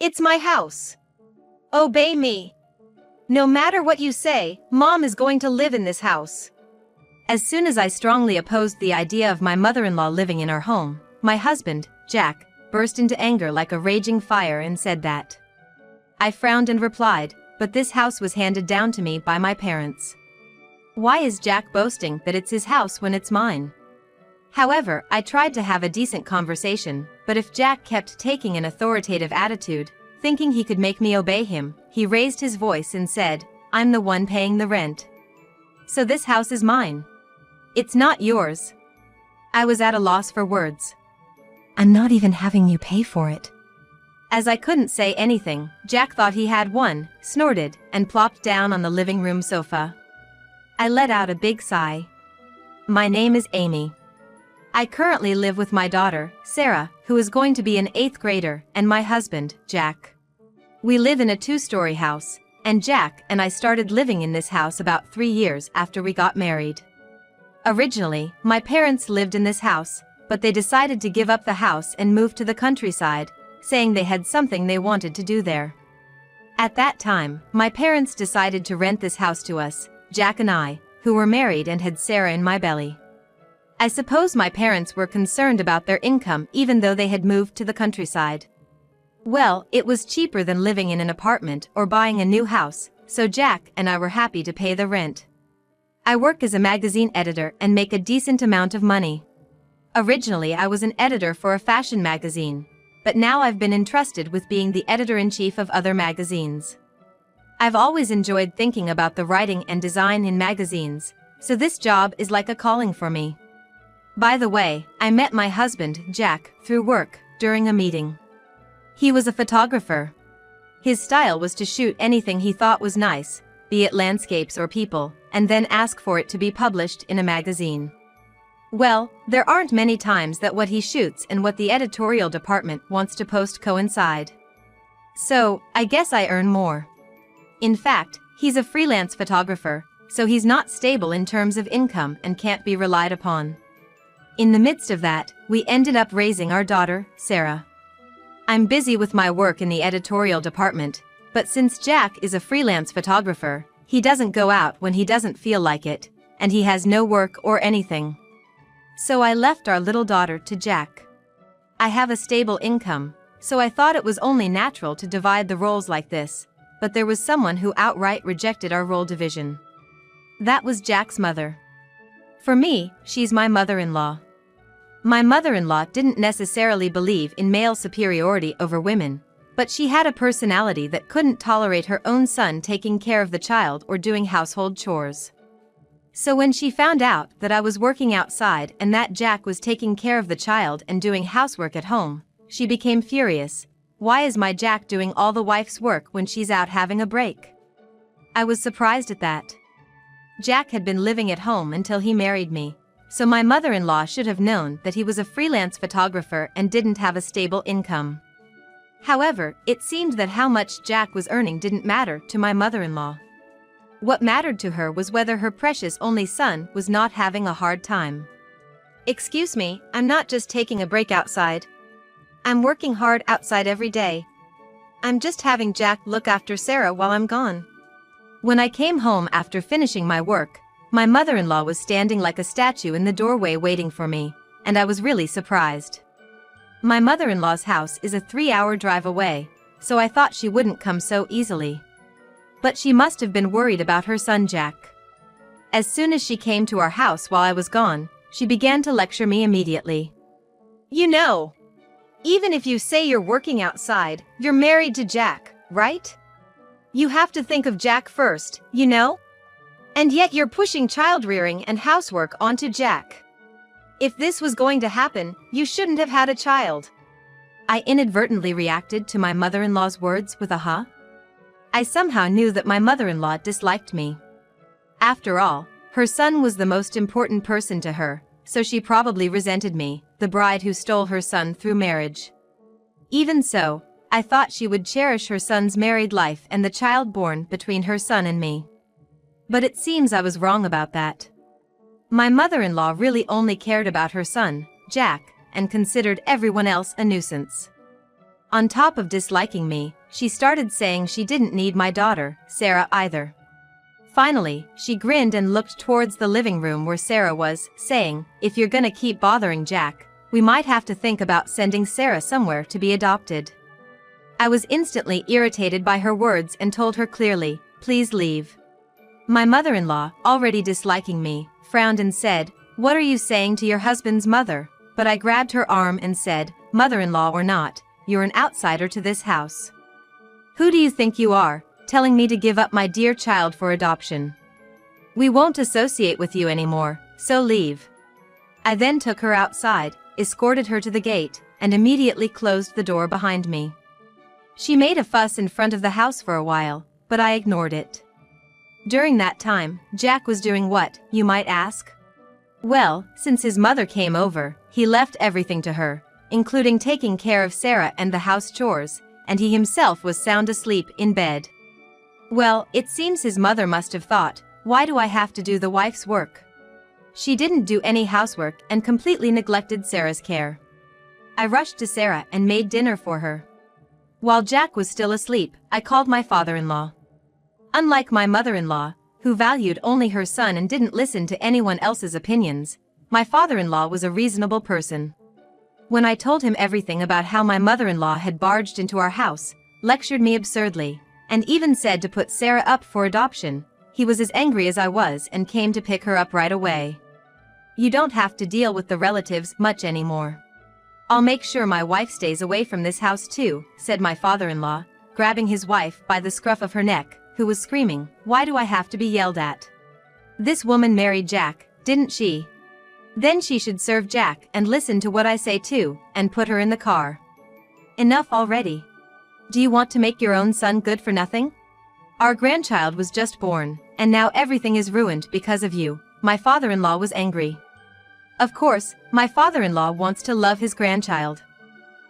It's my house. Obey me. No matter what you say, Mom is going to live in this house. As soon as I strongly opposed the idea of my mother-in-law living in our home, my husband, Jack, burst into anger like a raging fire and said that. I frowned and replied, but this house was handed down to me by my parents. Why is Jack boasting that it's his house when it's mine? However, I tried to have a decent conversation, but if Jack kept taking an authoritative attitude, thinking he could make me obey him, he raised his voice and said, I'm the one paying the rent. So this house is mine. It's not yours. I was at a loss for words. I'm not even having you pay for it. As I couldn't say anything, Jack thought he had one, snorted, and plopped down on the living room sofa. I let out a big sigh. My name is Amy. I currently live with my daughter, Sarah, who is going to be an 8th grader, and my husband, Jack. We live in a 2-story house, and Jack and I started living in this house about 3 years after we got married. Originally, my parents lived in this house, but they decided to give up the house and move to the countryside, saying they had something they wanted to do there. At that time, my parents decided to rent this house to us, Jack and I, who were married and had Sarah in my belly. I suppose my parents were concerned about their income even though they had moved to the countryside. Well, it was cheaper than living in an apartment or buying a new house, so Jack and I were happy to pay the rent. I work as a magazine editor and make a decent amount of money. Originally, I was an editor for a fashion magazine, but now I've been entrusted with being the editor-in-chief of other magazines. I've always enjoyed thinking about the writing and design in magazines, so this job is like a calling for me. By the way, I met my husband, Jack, through work, during a meeting. He was a photographer. His style was to shoot anything he thought was nice, be it landscapes or people, and then ask for it to be published in a magazine. Well, there aren't many times that what he shoots and what the editorial department wants to post coincide. So, I guess I earn more. In fact, he's a freelance photographer, so he's not stable in terms of income and can't be relied upon. In the midst of that, we ended up raising our daughter, Sarah. I'm busy with my work in the editorial department, but since Jack is a freelance photographer, he doesn't go out when he doesn't feel like it, and he has no work or anything. So I left our little daughter to Jack. I have a stable income, so I thought it was only natural to divide the roles like this, but there was someone who outright rejected our role division. That was Jack's mother. For me, she's my mother-in-law. My mother-in-law didn't necessarily believe in male superiority over women, but she had a personality that couldn't tolerate her own son taking care of the child or doing household chores. So when she found out that I was working outside and that Jack was taking care of the child and doing housework at home, she became furious. Why is my Jack doing all the wife's work when she's out having a break? I was surprised at that. Jack had been living at home until he married me, so my mother-in-law should have known that he was a freelance photographer and didn't have a stable income. However, it seemed that how much Jack was earning didn't matter to my mother-in-law. What mattered to her was whether her precious only son was not having a hard time. Excuse me, I'm not just taking a break outside. I'm working hard outside every day. I'm just having Jack look after Sarah while I'm gone. When I came home after finishing my work, my mother-in-law was standing like a statue in the doorway waiting for me, and I was really surprised. My mother-in-law's house is a 3-hour drive away, so I thought she wouldn't come so easily. But she must have been worried about her son Jack. As soon as she came to our house while I was gone, she began to lecture me immediately. You know, even if you say you're working outside, you're married to Jack, right? You have to think of Jack first, you know? And yet you're pushing child-rearing and housework onto Jack. If this was going to happen, you shouldn't have had a child. I inadvertently reacted to my mother-in-law's words with a huh? I somehow knew that my mother-in-law disliked me. After all, her son was the most important person to her, so she probably resented me, the bride who stole her son through marriage. Even so, I thought she would cherish her son's married life and the child born between her son and me. But it seems I was wrong about that. My mother-in-law really only cared about her son, Jack, and considered everyone else a nuisance. On top of disliking me, she started saying she didn't need my daughter, Sarah, either. Finally, she grinned and looked towards the living room where Sarah was, saying, "If you're gonna keep bothering Jack, we might have to think about sending Sarah somewhere to be adopted." I was instantly irritated by her words and told her clearly, "Please leave." My mother-in-law, already disliking me, frowned and said, "What are you saying to your husband's mother?" But I grabbed her arm and said, "Mother-in-law or not, you're an outsider to this house. Who do you think you are, telling me to give up my dear child for adoption? We won't associate with you anymore, so leave." I then took her outside, escorted her to the gate, and immediately closed the door behind me. She made a fuss in front of the house for a while, but I ignored it. During that time, Jack was doing what, you might ask? Well, since his mother came over, he left everything to her, including taking care of Sarah and the house chores, and he himself was sound asleep in bed. Well, it seems his mother must have thought, why do I have to do the wife's work? She didn't do any housework and completely neglected Sarah's care. I rushed to Sarah and made dinner for her. While Jack was still asleep, I called my father-in-law. Unlike my mother-in-law, who valued only her son and didn't listen to anyone else's opinions, my father-in-law was a reasonable person. When I told him everything about how my mother-in-law had barged into our house, lectured me absurdly, and even said to put Sarah up for adoption, he was as angry as I was and came to pick her up right away. "You don't have to deal with the relatives much anymore. I'll make sure my wife stays away from this house too," said my father-in-law, grabbing his wife by the scruff of her neck, who was screaming, "Why do I have to be yelled at? This woman married Jack, didn't she? Then she should serve Jack and listen to what I say too, and put her in the car. Enough already. Do you want to make your own son good for nothing? Our grandchild was just born, and now everything is ruined because of you." My father-in-law was angry. Of course, my father-in-law wants to love his grandchild.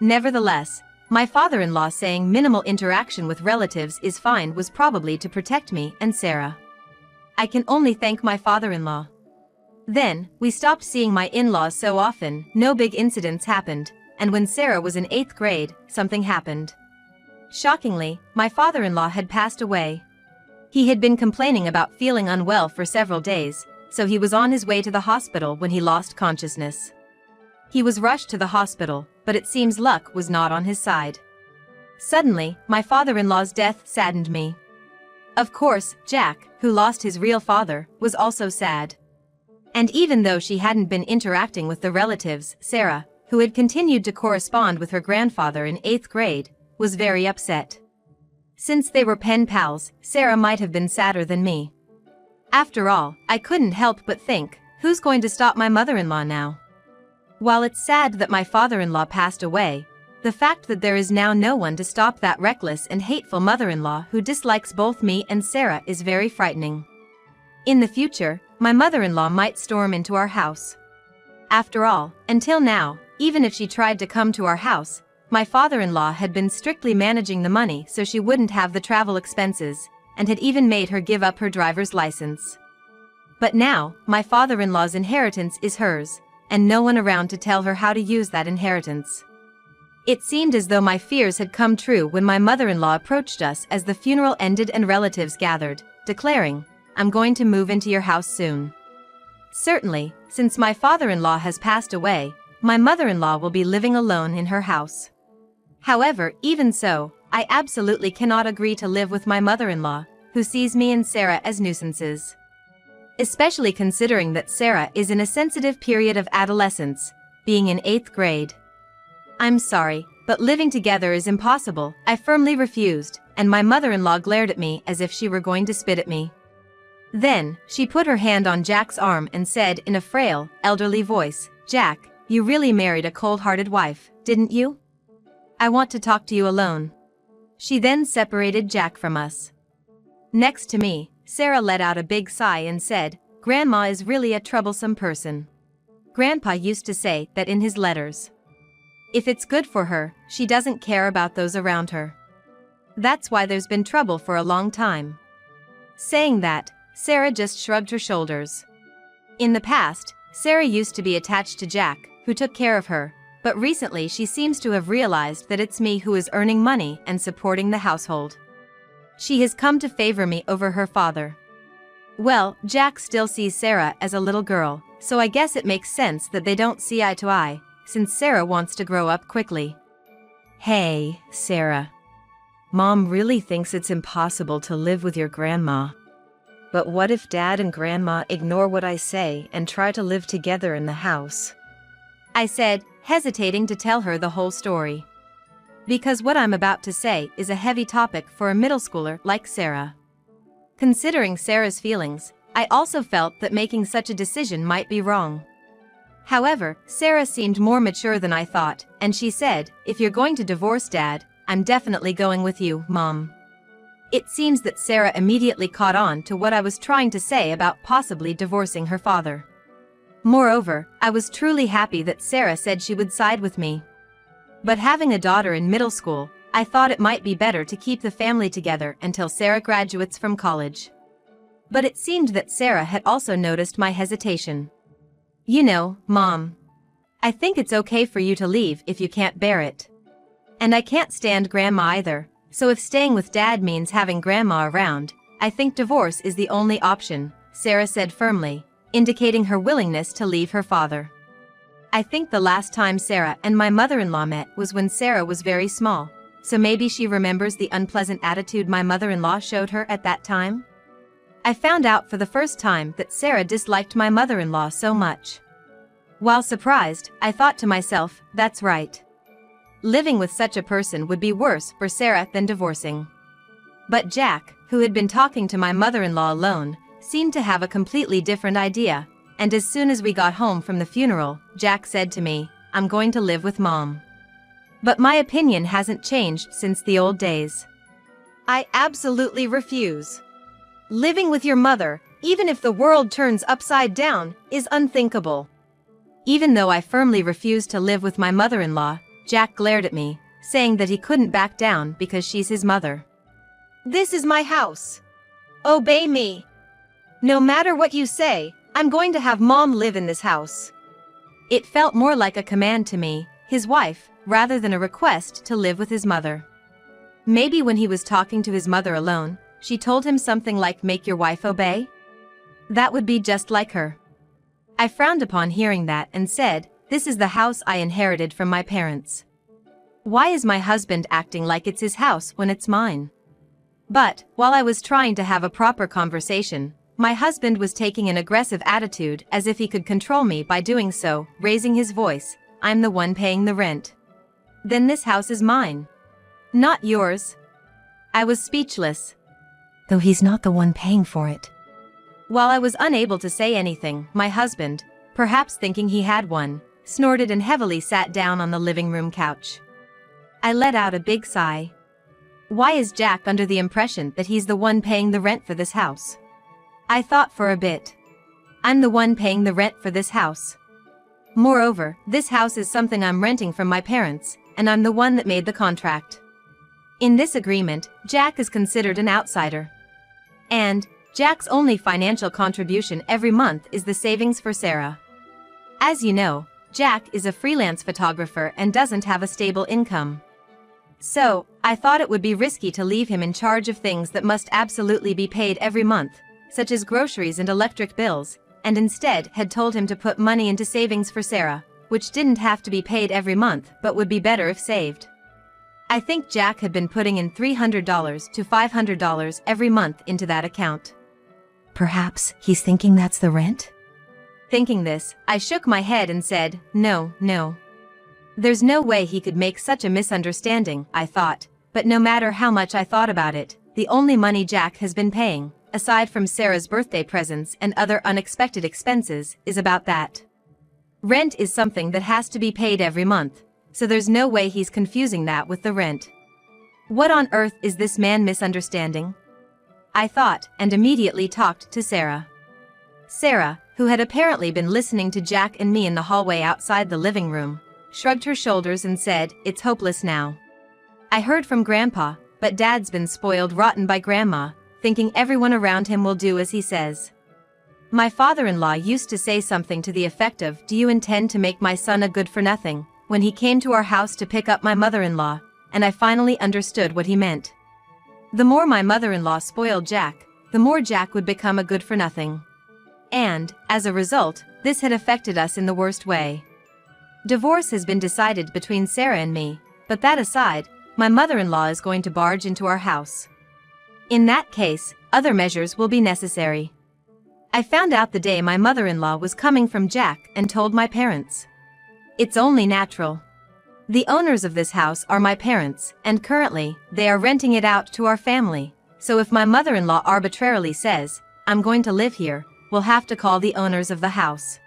Nevertheless, my father-in-law saying minimal interaction with relatives is fine was probably to protect me and Sarah. I can only thank my father-in-law. Then, we stopped seeing my in-laws so often, no big incidents happened, and when Sarah was in 8th grade, something happened. Shockingly, my father-in-law had passed away. He had been complaining about feeling unwell for several days, so he was on his way to the hospital when he lost consciousness. He was rushed to the hospital, but it seems luck was not on his side. Suddenly, my father-in-law's death saddened me. Of course, Jack, who lost his real father, was also sad. And even though she hadn't been interacting with the relatives, Sarah, who had continued to correspond with her grandfather in 8th grade, was very upset. Since they were pen pals, Sarah might have been sadder than me. After all, I couldn't help but think, who's going to stop my mother-in-law now? While it's sad that my father-in-law passed away, the fact that there is now no one to stop that reckless and hateful mother-in-law who dislikes both me and Sarah is very frightening. In the future, my mother-in-law might storm into our house. After all, until now, even if she tried to come to our house, my father-in-law had been strictly managing the money so she wouldn't have the travel expenses, and had even made her give up her driver's license. But now, my father-in-law's inheritance is hers, and no one around to tell her how to use that inheritance. It seemed as though my fears had come true when my mother-in-law approached us as the funeral ended and relatives gathered, declaring, "I'm going to move into your house soon." Certainly, since my father-in-law has passed away, my mother-in-law will be living alone in her house. However, even so, I absolutely cannot agree to live with my mother-in-law, who sees me and Sarah as nuisances. Especially considering that Sarah is in a sensitive period of adolescence, being in 8th grade. "I'm sorry, but living together is impossible," I firmly refused, and my mother-in-law glared at me as if she were going to spit at me. Then, she put her hand on Jack's arm and said in a frail, elderly voice, "Jack, you really married a cold-hearted wife, didn't you? I want to talk to you alone." She then separated Jack from us. Next to me, Sarah let out a big sigh and said, "Grandma is really a troublesome person. Grandpa used to say that in his letters. If it's good for her, she doesn't care about those around her. That's why there's been trouble for a long time." Saying that, Sarah just shrugged her shoulders. In the past, Sarah used to be attached to Jack, who took care of her, but recently she seems to have realized that it's me who is earning money and supporting the household. She has come to favor me over her father. Well, Jack still sees Sarah as a little girl, so I guess it makes sense that they don't see eye to eye, since Sarah wants to grow up quickly. Hey, Sarah. Mom really thinks it's impossible to live with your grandma. But what if Dad and Grandma ignore what I say and try to live together in the house? I said, hesitating to tell her the whole story. Because what I'm about to say is a heavy topic for a middle schooler like Sarah. Considering Sarah's feelings, I also felt that making such a decision might be wrong. However, Sarah seemed more mature than I thought, and she said, if you're going to divorce Dad, I'm definitely going with you, Mom. It seems that Sarah immediately caught on to what I was trying to say about possibly divorcing her father. Moreover, I was truly happy that Sarah said she would side with me. But having a daughter in middle school, I thought it might be better to keep the family together until Sarah graduates from college. But it seemed that Sarah had also noticed my hesitation. You know, Mom. I think it's okay for you to leave if you can't bear it. And I can't stand Grandma either, so if staying with Dad means having Grandma around, I think divorce is the only option, Sarah said firmly, indicating her willingness to leave her father. I think the last time Sarah and my mother-in-law met was when Sarah was very small. So maybe she remembers the unpleasant attitude my mother-in-law showed her at that time? I found out for the first time that Sarah disliked my mother-in-law so much. While surprised, I thought to myself, that's right. Living with such a person would be worse for Sarah than divorcing. But Jack, who had been talking to my mother-in-law alone, seemed to have a completely different idea, and as soon as we got home from the funeral, Jack said to me, I'm going to live with Mom. But my opinion hasn't changed since the old days. I absolutely refuse. Living with your mother, even if the world turns upside down, is unthinkable. Even though I firmly refused to live with my mother-in-law, Jack glared at me, saying that he couldn't back down because she's his mother. This is my house. Obey me. No matter what you say, I'm going to have Mom live in this house. It felt more like a command to me, his wife, rather than a request to live with his mother. Maybe when he was talking to his mother alone, she told him something like make your wife obey? That would be just like her. I frowned upon hearing that and said, this is the house I inherited from my parents. Why is my husband acting like it's his house when it's mine? But, while I was trying to have a proper conversation, my husband was taking an aggressive attitude as if he could control me by doing so, raising his voice, I'm the one paying the rent. Then this house is mine. Not yours. I was speechless. Though he's not the one paying for it. While I was unable to say anything, my husband, perhaps thinking he had one, snorted and heavily sat down on the living room couch. I let out a big sigh. Why is Jack under the impression that he's the one paying the rent for this house? I thought for a bit. I'm the one paying the rent for this house. Moreover, this house is something I'm renting from my parents, and I'm the one that made the contract. In this agreement, Jack is considered an outsider. And, Jack's only financial contribution every month is the savings for Sarah. As you know, Jack is a freelance photographer and doesn't have a stable income. So, I thought it would be risky to leave him in charge of things that must absolutely be paid every month, such as groceries and electric bills, and instead had told him to put money into savings for Sarah, which didn't have to be paid every month but would be better if saved. I think Jack had been putting in $300 to $500 every month into that account. Perhaps he's thinking that's the rent? Thinking this, I shook my head and said, no. There's no way he could make such a misunderstanding, I thought, but no matter how much I thought about it, the only money Jack has been paying, aside from Sarah's birthday presents and other unexpected expenses, is about that. Rent is something that has to be paid every month, so there's no way he's confusing that with the rent. What on earth is this man misunderstanding? I thought, and immediately talked to Sarah. Sarah, who had apparently been listening to Jack and me in the hallway outside the living room, shrugged her shoulders and said, it's hopeless now. I heard from Grandpa, but Dad's been spoiled rotten by Grandma, thinking everyone around him will do as he says. My father-in-law used to say something to the effect of, do you intend to make my son a good-for-nothing, when he came to our house to pick up my mother-in-law, and I finally understood what he meant. The more my mother-in-law spoiled Jack, the more Jack would become a good-for-nothing. And, as a result, this had affected us in the worst way. Divorce has been decided between Sarah and me, but that aside, my mother-in-law is going to barge into our house. In that case, other measures will be necessary. I found out the day my mother-in-law was coming from Jack and told my parents. It's only natural. The owners of this house are my parents, and currently, they are renting it out to our family, so if my mother-in-law arbitrarily says, "I'm going to live here," we'll have to call the owners of the house.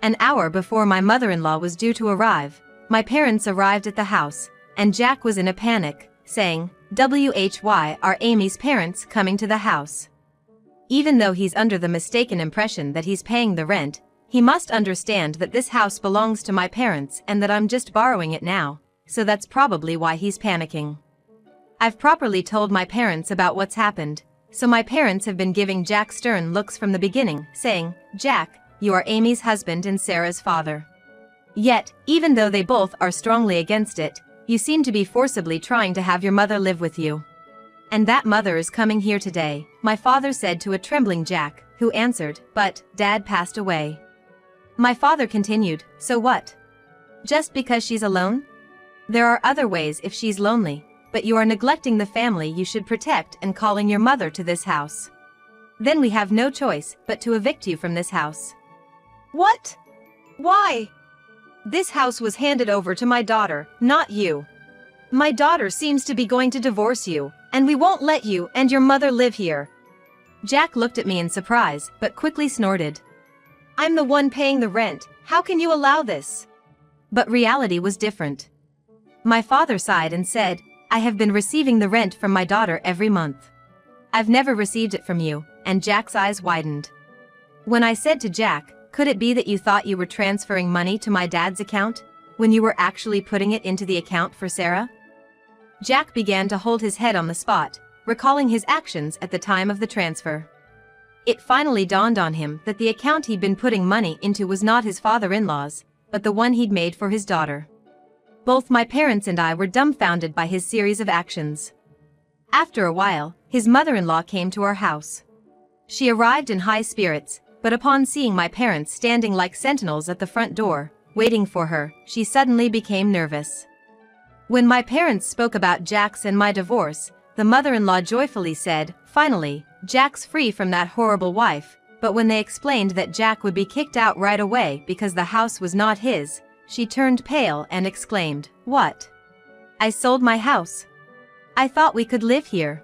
An hour before my mother-in-law was due to arrive, my parents arrived at the house, and Jack was in a panic, saying, "Why are Amy's parents coming to the house?" Even though he's under the mistaken impression that he's paying the rent, he must understand that this house belongs to my parents and that I'm just borrowing it now, so that's probably why he's panicking. I've properly told my parents about what's happened, so my parents have been giving Jack stern looks from the beginning, saying, "Jack, you are Amy's husband and Sarah's father." Yet, even though they both are strongly against it, you seem to be forcibly trying to have your mother live with you. "And that mother is coming here today," my father said to a trembling Jack, who answered, "But, Dad passed away." My father continued, "So what? Just because she's alone? There are other ways if she's lonely, but you are neglecting the family you should protect and calling your mother to this house. Then we have no choice but to evict you from this house." "What? Why? This house was handed over to my daughter, not you. My daughter seems to be going to divorce you, and we won't let you and your mother live here." Jack looked at me in surprise, but quickly snorted. "I'm the one paying the rent, how can you allow this?" But reality was different. My father sighed and said, "I have been receiving the rent from my daughter every month. I've never received it from you," and Jack's eyes widened. When I said to Jack, "Could it be that you thought you were transferring money to my dad's account, when you were actually putting it into the account for Sarah?" Jack began to hold his head on the spot, recalling his actions at the time of the transfer. It finally dawned on him that the account he'd been putting money into was not his father-in-law's, but the one he'd made for his daughter. Both my parents and I were dumbfounded by his series of actions. After a while, his mother-in-law came to our house. She arrived in high spirits, but upon seeing my parents standing like sentinels at the front door, waiting for her, she suddenly became nervous. When my parents spoke about Jack's and my divorce, the mother-in-law joyfully said, "Finally, Jack's free from that horrible wife," but when they explained that Jack would be kicked out right away because the house was not his, she turned pale and exclaimed, "What? I sold my house. I thought we could live here."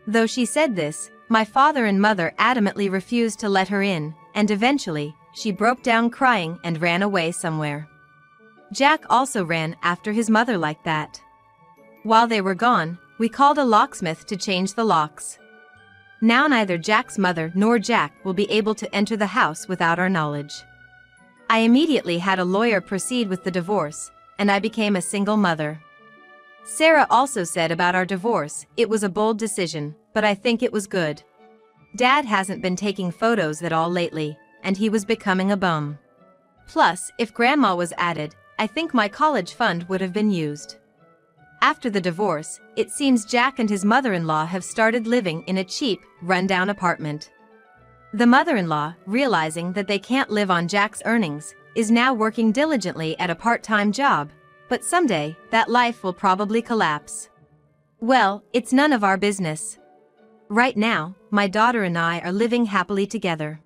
Though she said this, my father and mother adamantly refused to let her in, and eventually, she broke down crying and ran away somewhere. Jack also ran after his mother like that. While they were gone, we called a locksmith to change the locks. Now neither Jack's mother nor Jack will be able to enter the house without our knowledge. I immediately had a lawyer proceed with the divorce, and I became a single mother. Sarah also said about our divorce, "It was a bold decision, but I think it was good. Dad hasn't been taking photos at all lately, and he was becoming a bum. Plus, if Grandma was added, I think my college fund would have been used." After the divorce, it seems Jack and his mother-in-law have started living in a cheap, run-down apartment. The mother-in-law, realizing that they can't live on Jack's earnings, is now working diligently at a part-time job, but someday, that life will probably collapse. Well, it's none of our business. Right now, my daughter and I are living happily together.